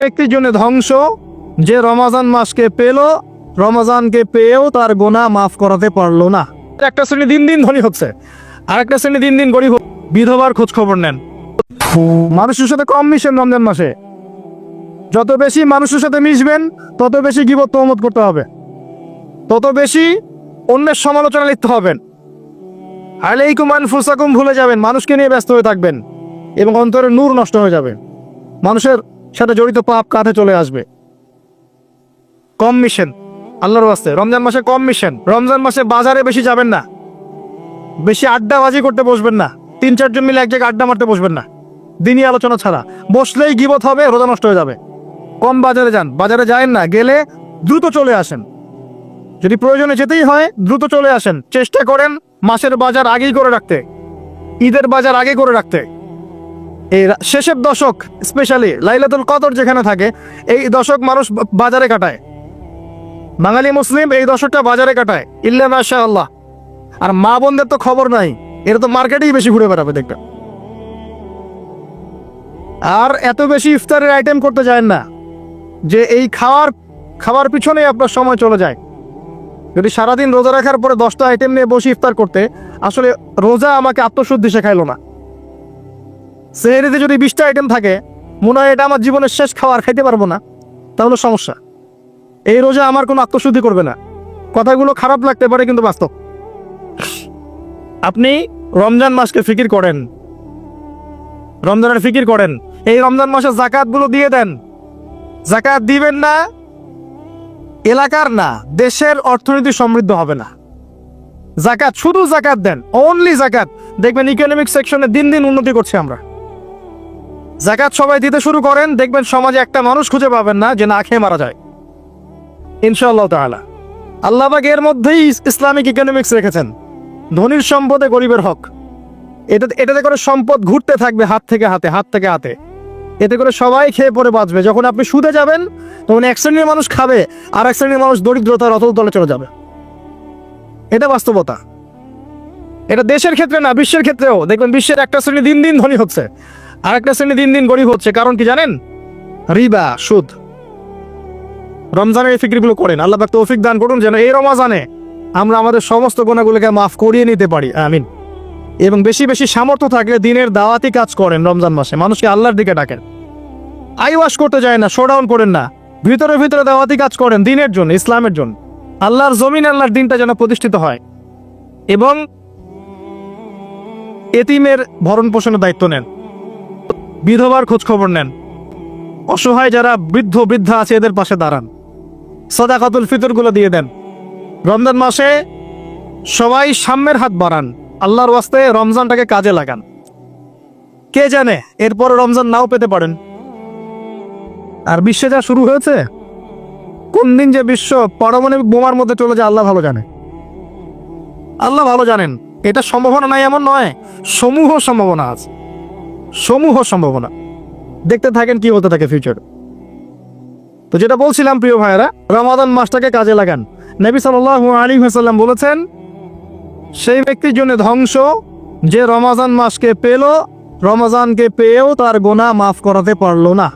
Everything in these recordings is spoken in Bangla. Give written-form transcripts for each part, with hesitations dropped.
ব্যক্তির জন্য ধ্বংস যে রমাজান মাসকে পেল, রমাজানকে পেয়েও তার গুনাহ মাফ করাতে পারলো না। একটা শ্রেণী দিন দিন ধনী হচ্ছে, আর একটা শ্রেণী দিন দিন গরিব। বিধবার খোঁজ খবর নেন। মানুষের সাথে কম মিশেন রমজান মাসে। যত বেশি মানুষের সাথে মিশবেন তত বেশি গীবত তহমত করতে হবে, তত বেশি অন্যের সমালোচনা লিখতে হবেন। আলাইকুম আনফুসাকুম ভুলে যাবেন, মানুষকে নিয়ে ব্যস্ত হয়ে থাকবেন এবং অন্তরের নূর নষ্ট হয়ে যাবে। মানুষের সাথে জড়িত পাপ কাঁধে চলে আসবে। কম মিশেন আল্লাহর ওয়াস্তে, রমজান মাসে কম মিশেন। রমজান মাসে বাজারে বেশি যাবেন না, বেশি আড্ডাবাজি করতে বসবেন না, 3-4 জন মিলে এক জায়গায় আড্ডা মারতে বসবেন না। দিনই আলোচনা ছাড়া বসলেই গীবত হবে, রোজা নষ্ট হয়ে যাবে। কম বাজারে যান, বাজারে যায়েন না, গেলে দ্রুত চলে আসেন। যদি প্রয়োজনে যেতেই হয় দ্রুত চলে আসেন। চেষ্টা করেন মাসের বাজার আগেই করে রাখতে, ঈদের বাজার আগে করে রাখতে। এই শেষের দশক, স্পেশালি লাইলাতুল কদর যেখানে থাকে, এই দশক মানুষ বাজারে কাটায়। বাঙালি মুসলিম এই দশকটা বাজারে কাটায়, ইল্লা মাশাআল্লাহ। আর মা বোনদের তো খবর নাই, এরা তো মার্কেটেই বেশি ঘুরে বেড়াবে দেখবে। আর এত বেশি ইফতারের আইটেম করতে যায় না যে এই খাওয়ার পিছনেই আপনার সময় চলে যায়। যদি সারাদিন রোজা রাখার পরে 10টা আইটেম নিয়ে বসে ইফতার করতে, আসলে রোজা আমাকে আত্মশুদ্ধি শেখাইলো না। সেহরিতে যদি 20টা আইটেম থাকে, মনে হয় এটা আমার জীবনের শেষ খাওয়ার, খাইতে পারবো না, তাহলে সমস্যা। এই রোজা আমার কোনো আত্মশুদ্ধি করবে না। কথাগুলো খারাপ লাগতে পারে কিন্তু বাস্তব। আপনি রমজান মাসকে ফিকির করেন, রমজানের ফিকির করেন। এই রমজান মাসে যাকাতগুলো দিয়ে দেন। যাকাত দিবেন না, এলাকার না দেশের অর্থনীতি সমৃদ্ধ হবে না। যাকাত, শুধু যাকাত দেন, অনলি যাকাত। দেখবেন ইকোনমিক সেকশনে দিন দিন উন্নতি করছে আমরা। যাকাত সবাই দিতে শুরু করেন, দেখবেন সমাজে একটা মানুষ খুঁজে পাবেন না যে না খেয়ে মারা যায়, ইনশাআল্লাহ তাআলা। আল্লাহ পাক এর মধ্যেই ইসলামিক ইকোনমিক্স রেখেছেন। ধনীর সম্পদে গরিবের হক। এটাতে করে সম্পদ ঘুরতে থাকবে হাত থেকে হাতে, হাত থেকে হাতে। এতে করে সবাই খেয়ে পরে বাঁচবে। যখন আপনি সুদে যাবেন তখন এক শ্রেণীর মানুষ খাবে, আর এক শ্রেণীর মানুষ দরিদ্রতার অতল তলে চলে যাবে। এটা বাস্তবতা। এটা দেশের ক্ষেত্রে না, বিশ্বের ক্ষেত্রেও দেখবেন বিশ্বের একটা শ্রেণী দিন দিন ধনী হচ্ছে, আর একটা শ্রেণী দিন দিন গরিব হচ্ছে। কারণ কি জানেন? রিবা, সুদ। রমজানের এই ফিকিরগুলো করেন। আল্লাহ পাক তৌফিক দান করুন যেন এই রমজানে আমরা আমাদের সমস্ত গুনাহগুলোকে মাফ করিয়ে নিতে পারি, আমিন। এবং বেশি বেশি সামর্থ্য থাকলে দিনের দাওয়াতি কাজ করেন। রমজান মাসে মানুষকে আল্লাহর দিকে ডাকেন। আইওয়াশ করতে যায় না, শোডাউন করেন না, ভিতরে ভিতরে দাওয়াতি কাজ করেন দিনের জন্য, ইসলামের জন্য। আল্লাহর জমিন, আল্লাহর দিনটা যেন প্রতিষ্ঠিত হয়। এবং এতিমের ভরণ পোষণের দায়িত্ব নেন, বিধবার খোঁজ খবর নেন, অসহায় যারা বৃদ্ধ বৃদ্ধা আছে এদের পাশে দাঁড়ান, সাদাকাতুল ফিতরগুলো দিয়ে দেন। রমজান মাসে সবাই সাম্যের হাত বাড়ান, আল্লাহর ওয়াস্তে রমজানটাকে কাজে লাগান। কে জানে এরপরে রমজান নাও পেতে পারেন। আর বিশ্বে যা শুরু হয়েছে, কোন দিন যে বিশ্ব পারমাণবিক বোমার মধ্যে চলে যায় আল্লাহ ভালো জানে। আল্লাহ ভালো জানেন। এটা সম্ভাবনা নাই এমন নয়, সমূহ সম্ভাবনা আছে, সমূহ সম্ভাবনা। দেখতে থাকেন কি হতে থাকে ফিউচার। তো যেটা বলছিলাম প্রিয় ভাইয়েরা, রমাদান মাসটাকে কাজে লাগান। নবী সাল্লাল্লাহু আলাইহি ওয়াসাল্লাম বলেছেন, সেই ব্যক্তির জন্য ধ্বংস যে রমাজান মাসকে পেল, রমাজানকে পেয়েও তার গুনাহ মাফ করাতে পারলো না।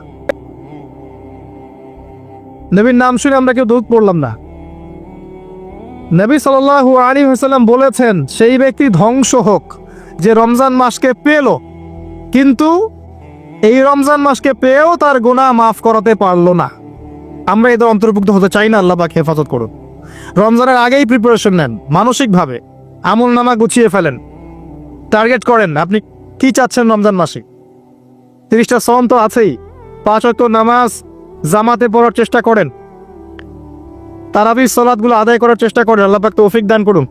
নবীর নাম শুনে আমরা কেউ দুধ পড়লাম না। নবী সাল্লাল্লাহু আলাইহি ওয়াসাল্লাম বলেছেন, সেই ব্যক্তি ধ্বংস হোক যে রমজান মাসকে পেল, কিন্তু এই রমজান মাসকে পেয়েও তার গুনাহ মাফ করাতে পারলো না। আমরা এদের অন্তর্ভুক্ত হতে চাই না। আল্লাহ পাক হেফাজত করুন। রমজানের আগেই প্রিপারেশন নেন, মানসিকভাবে আমল নামা গুছিয়ে ফেলেন, টার্গেট করেন আপনি কি চাচ্ছেন রমজান মাসে। 30টা সওম তো আছেই, 5 ওয়াক্ত নামাজ জামাতে পড়ার চেষ্টা করেন, তারাবির সালাতগুলো আদায় করার চেষ্টা করেন। আল্লাহ পাক তৌফিক দান করুন।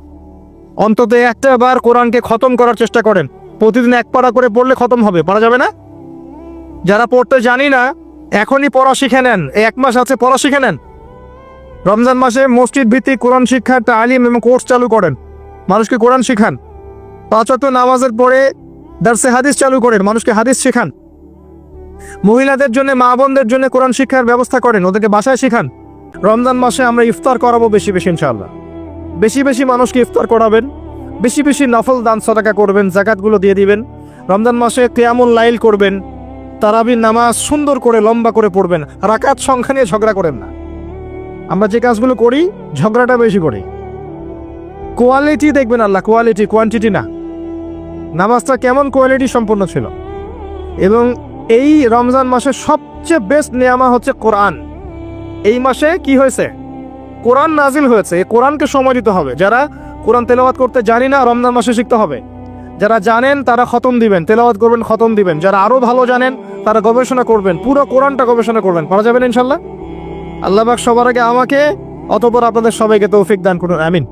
অন্তত একটা বার কোরআনকে খতম করার চেষ্টা করেন। প্রতিদিন 1 পারা করে পড়লে খতম হবে, পারা যাবে না? যারা পড়তে জানি না, এখনই পড়া শিখে নেন। 1 মাস আছে, পড়া শিখে নেন। রমজান মাসে মসজিদ ভিত্তিক কোরআন শিক্ষার তালিম এবং কোর্স চালু করেন, মানুষকে কোরআন শিখান। 5 ওয়াক্ত নামাজের পরে দারসে হাদিস চালু করেন, মানুষকে হাদিস শেখান। মহিলাদের জন্য, মা বোনদের জন্য কোরআন শিক্ষার ব্যবস্থা করেন, ওদেরকে বাসায় শিখান। রমজান মাসে আমরা ইফতার করাবো বেশি বেশি ইনশাআল্লাহ। বেশি বেশি মানুষকে ইফতার করাবেন, বেশি বেশি নফল দান সাদাকা করবেন, যাকাতগুলো দিয়ে দিবেন। রমজান মাসে কিয়ামুল লাইল করবেন, তারাবির নামাজ সুন্দর করে লম্বা করে পড়বেন, রাকাত সংখ্যা নিয়ে ঝগড়া করেন না। আমরা যে কাজগুলো করি ঝগড়াটা বেশি করি। কোয়ালিটি দেখবেন আল্লাহ, কোয়ালিটি, কোয়ান্টিটি না। নামাজটা কেমন কোয়ালিটি সম্পন্ন ছিল। এবং এই রমজান মাসে সবচেয়ে বেস্ট নেয়ামা হচ্ছে কোরআন। এই মাসে কি হয়েছে? কোরআন নাজিল হয়েছে। এই কোরআনকে সময় দিতে হবে। যারা কোরআন তেলাওয়াত করতে জানি না, রমজান মাসে শিখতে হবে। যারা জানেন তারা খতম দিবেন, তেলাওয়াত করবেন, খতম দিবেন। যারা আরো ভালো জানেন তারা গবেষণা করবেন, পুরো কোরআনটা গবেষণা করবেন। পারা যাবেন ইনশাল্লাহ। আল্লাহ পাক সবার আগে আমাকে, অতঃপর আপনাদের সবাইকে তৌফিক দান করুন। আমিন।